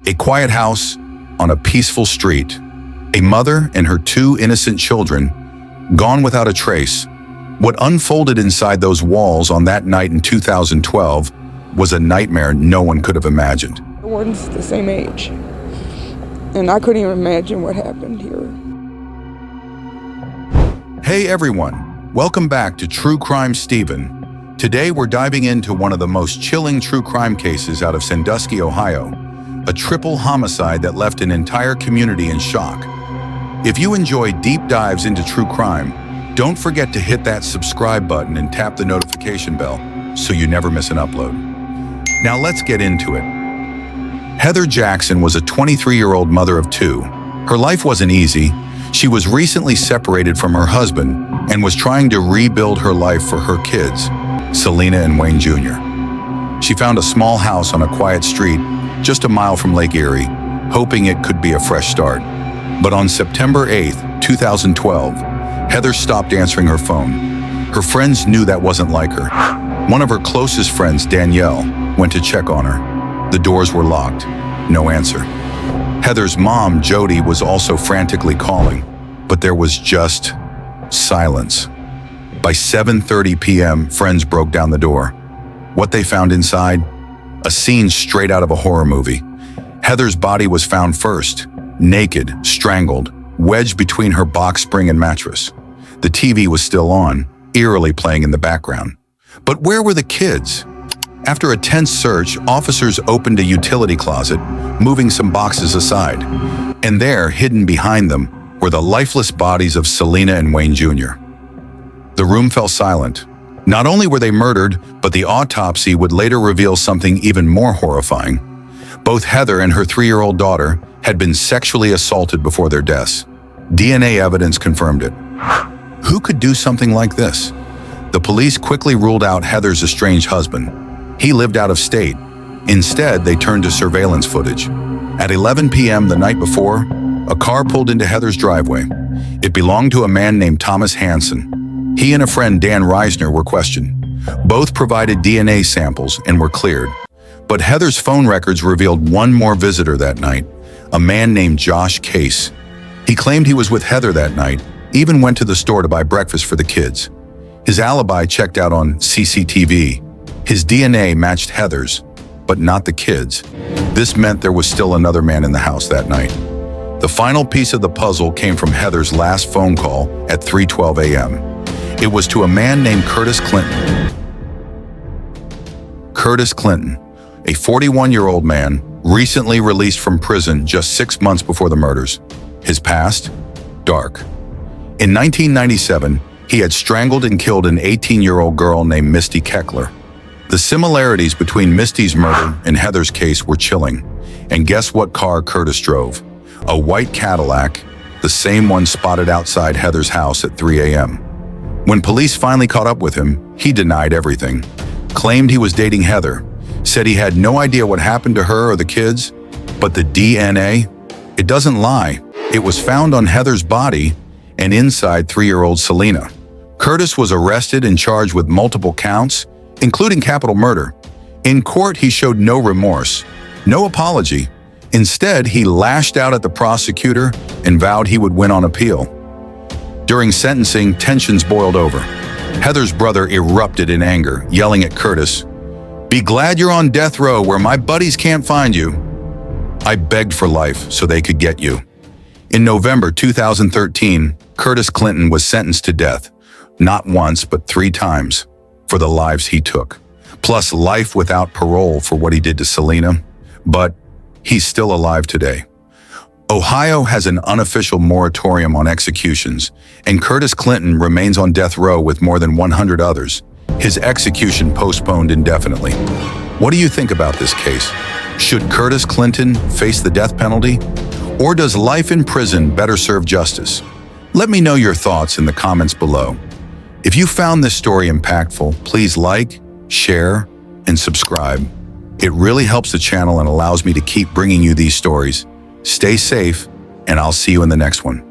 A quiet house on a peaceful street. A mother and her two innocent children gone without a trace. What unfolded inside those walls on that night in 2012 was a nightmare no one could have imagined. Everyone's the same age, and I couldn't even imagine what happened here. Hey everyone, welcome back to True Crime Stephen. Today we're diving into one of the most chilling true crime cases out of Sandusky, Ohio, a triple homicide that left an entire community in shock. If you enjoy deep dives into true crime, don't forget to hit that subscribe button and tap the notification bell so you never miss an upload. Now let's get into it. Heather Jackson was a 23-year-old mother of two. Her life wasn't easy. She was recently separated from her husband and was trying to rebuild her life for her kids, Selena and Wayne Jr. She found a small house on a quiet street just a mile from Lake Erie, hoping it could be a fresh start. But on September 8th, 2012, Heather stopped answering her phone. Her friends knew that wasn't like her. One of her closest friends, Danielle, went to check on her. The doors were locked. No answer. Heather's mom, Jody, was also frantically calling, but there was just silence. By 7:30 p.m., friends broke down the door. What they found inside? A scene straight out of a horror movie. Heather's body was found first, naked, strangled, wedged between her box spring and mattress. The TV was still on, eerily playing in the background. But where were the kids? After a tense search, officers opened a utility closet, moving some boxes aside. And there, hidden behind them, were the lifeless bodies of Selena and Wayne Jr. The room fell silent. Not only were they murdered, but the autopsy would later reveal something even more horrifying. Both Heather and her 3-year-old daughter had been sexually assaulted before their deaths. DNA evidence confirmed it. Who could do something like this? The police quickly ruled out Heather's estranged husband. He lived out of state. Instead, they turned to surveillance footage. At 11 p.m. the night before, a car pulled into Heather's driveway. It belonged to a man named Thomas Hansen. He and a friend, Dan Reisner, were questioned. Both provided DNA samples and were cleared. But Heather's phone records revealed one more visitor that night, a man named Josh Case. He claimed he was with Heather that night, even went to the store to buy breakfast for the kids. His alibi checked out on CCTV. His DNA matched Heather's, but not the kids. This meant there was still another man in the house that night. The final piece of the puzzle came from Heather's last phone call at 3:12 a.m. It was to a man named Curtis Clinton. Curtis Clinton, a 41-year-old man, recently released from prison just 6 months before the murders. His past? Dark. In 1997, he had strangled and killed an 18-year-old girl named Misty Keckler. The similarities between Misty's murder and Heather's case were chilling. And guess what car Curtis drove? A white Cadillac, the same one spotted outside Heather's house at 3 a.m. When police finally caught up with him, he denied everything. Claimed he was dating Heather, said he had no idea what happened to her or the kids. But the DNA? It doesn't lie. It was found on Heather's body and inside 3-year-old Selena. Curtis was arrested and charged with multiple counts, including capital murder. In court, he showed no remorse, no apology. Instead, he lashed out at the prosecutor and vowed he would win on appeal. During sentencing, tensions boiled over. Heather's brother erupted in anger, yelling at Curtis, "Be glad you're on death row where my buddies can't find you. I begged for life so they could get you." In November 2013, Curtis Clinton was sentenced to death, not once but 3 times, for the lives he took, plus life without parole for what he did to Selena. But he's still alive today. Ohio has an unofficial moratorium on executions, and Curtis Clinton remains on death row with more than 100 others, his execution postponed indefinitely. What do you think about this case? Should Curtis Clinton face the death penalty? Or does life in prison better serve justice? Let me know your thoughts in the comments below. If you found this story impactful, please like, share, and subscribe. It really helps the channel and allows me to keep bringing you these stories. Stay safe, and I'll see you in the next one.